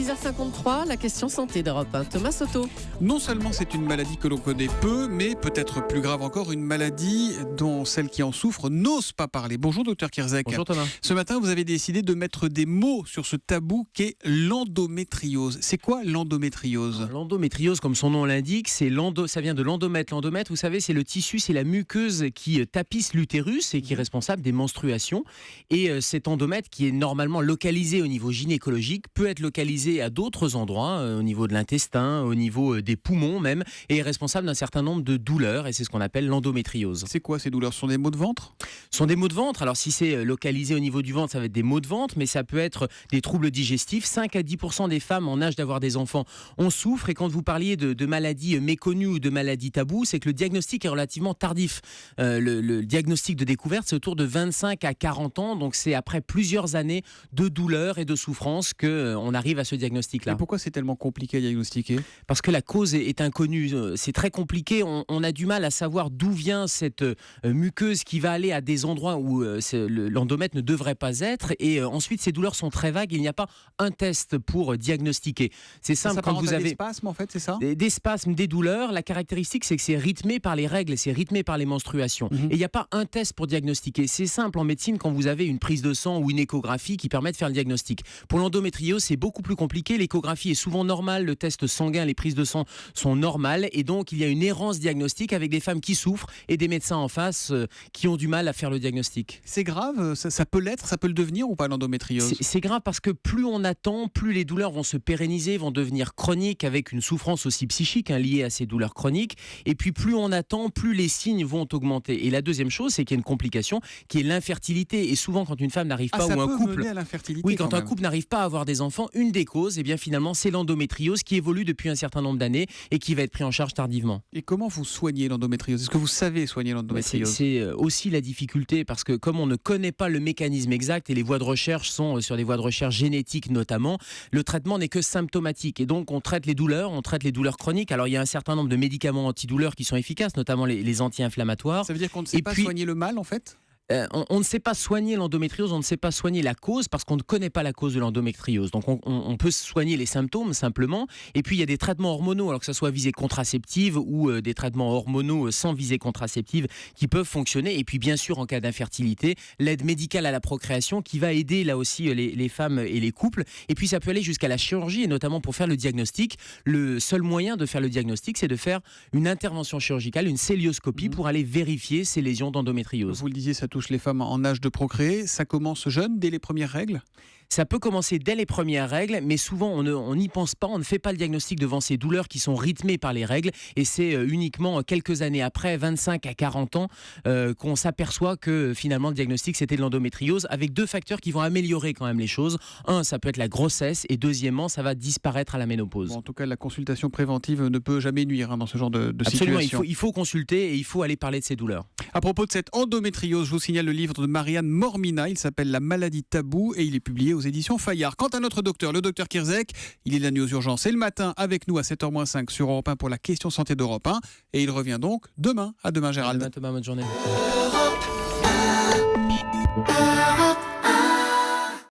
6h53, la question santé d'Europe 1. Thomas Soto. Non seulement c'est une maladie que l'on connaît peu, mais peut-être plus grave encore, une maladie dont celles qui en souffrent n'osent pas parler. Bonjour Dr Kirzek. Bonjour Thomas. Ce matin, vous avez décidé de mettre des mots sur ce tabou qu'est l'endométriose. C'est quoi l'endométriose ? L'endométriose, comme son nom l'indique, ça vient de l'endomètre. L'endomètre, vous savez, c'est le tissu, c'est la muqueuse qui tapisse l'utérus et qui est responsable des menstruations. Et cet endomètre, qui est normalement localisé au niveau gynécologique, peut être localisé à d'autres endroits, au niveau de l'intestin, au niveau des poumons même, et est responsable d'un certain nombre de douleurs. Et c'est ce qu'on appelle l'endométriose. C'est quoi ces douleurs ? Ce sont des maux de ventre ? Ce sont des maux de ventre. Alors si c'est localisé au niveau du ventre, ça va être des maux de ventre, mais ça peut être des troubles digestifs. 5 à 10% des femmes en âge d'avoir des enfants en souffrent. Et quand vous parliez de maladies méconnues ou de maladies tabous, c'est que le diagnostic est relativement tardif. Le diagnostic de découverte, c'est autour de 25 à 40 ans. Donc c'est après plusieurs années de douleurs et de souffrances qu'on arrive à ce diagnostic-là. Et pourquoi c'est tellement compliqué à diagnostiquer ? Parce que la cause est inconnue. C'est très compliqué. On a du mal à savoir d'où vient cette muqueuse qui va aller à des endroits où l'endomètre ne devrait pas être. Et ensuite, ces douleurs sont très vagues. Il n'y a pas un test pour diagnostiquer. C'est simple, quand vous avez des spasmes, en fait, c'est ça ? des spasmes, des douleurs, la caractéristique, c'est que c'est rythmé par les règles, c'est rythmé par les menstruations. Et il n'y a pas un test pour diagnostiquer. C'est simple en médecine quand vous avez une prise de sang ou une échographie qui permet de faire le diagnostic. Pour l'endométriose, c'est beaucoup plus compliqué. L'échographie est souvent normale, le test sanguin, les prises de sang sont normales. Et donc, il y a une errance diagnostique avec des femmes qui souffrent et des médecins en face qui ont du mal à faire le diagnostic. C'est grave ? Ça peut l'être ? Ça peut le devenir ou pas, l'endométriose ? C'est grave parce que plus on attend, plus les douleurs vont se pérenniser, vont devenir chroniques avec une souffrance aussi psychique liée à ces douleurs chroniques. Et puis plus on attend, plus les signes vont augmenter. Et la deuxième chose, c'est qu'il y a une complication qui est l'infertilité. Et souvent, quand une femme n'arrive pas ou un couple, mener à l'infertilité, oui, quand un couple n'arrive pas à avoir des enfants, une des causes, et bien finalement, c'est l'endométriose qui évolue depuis un certain nombre d'années et qui va être pris en charge tardivement. Et comment vous soignez l'endométriose ? Est-ce que vous savez soigner l'endométriose ? C'est aussi la difficulté parce que comme on ne connaît pas le mécanisme exact et les voies de recherche sont sur des voies de recherche génétiques notamment, le traitement n'est que symptomatique et donc on traite les douleurs chroniques. Alors il y a un certain nombre de médicaments antidouleurs qui sont efficaces, notamment les anti-inflammatoires. Ça veut dire qu'on ne sait pas soigner le mal en fait ? On ne sait pas soigner l'endométriose, on ne sait pas soigner la cause parce qu'on ne connaît pas la cause de l'endométriose. Donc on peut soigner les symptômes simplement. Et puis il y a des traitements hormonaux, alors que ce soit visée contraceptive ou des traitements hormonaux sans visée contraceptive qui peuvent fonctionner. Et puis bien sûr en cas d'infertilité, l'aide médicale à la procréation qui va aider là aussi les femmes et les couples. Et puis ça peut aller jusqu'à la chirurgie et notamment pour faire le diagnostic. Le seul moyen de faire le diagnostic, c'est de faire une intervention chirurgicale, une cœlioscopie pour aller vérifier ces lésions d'endométriose. Vous le disiez, ça touche les femmes en âge de procréer. Ça commence jeune, dès les premières règles ? Ça peut commencer dès les premières règles, mais souvent on n'y pense pas, on ne fait pas le diagnostic devant ces douleurs qui sont rythmées par les règles, et c'est uniquement quelques années après, 25 à 40 ans, qu'on s'aperçoit que finalement le diagnostic c'était de l'endométriose, avec deux facteurs qui vont améliorer quand même les choses. Un, ça peut être la grossesse, et deuxièmement, ça va disparaître à la ménopause. Bon, en tout cas, la consultation préventive ne peut jamais nuire dans ce genre de Absolument, situation. il faut consulter et il faut aller parler de ces douleurs. À propos de cette endométriose, je vous signale le livre de Marianne Mormina, il s'appelle La maladie taboue et il est publié aux éditions Fayard. Quant à notre docteur, le docteur Kirzek, il est la nuit aux urgences et le matin avec nous à 7h-5 sur Europe 1 pour la question santé d'Europe 1 et il revient donc demain. À demain Gérald. À demain Thomas, bonne journée. Europe 1.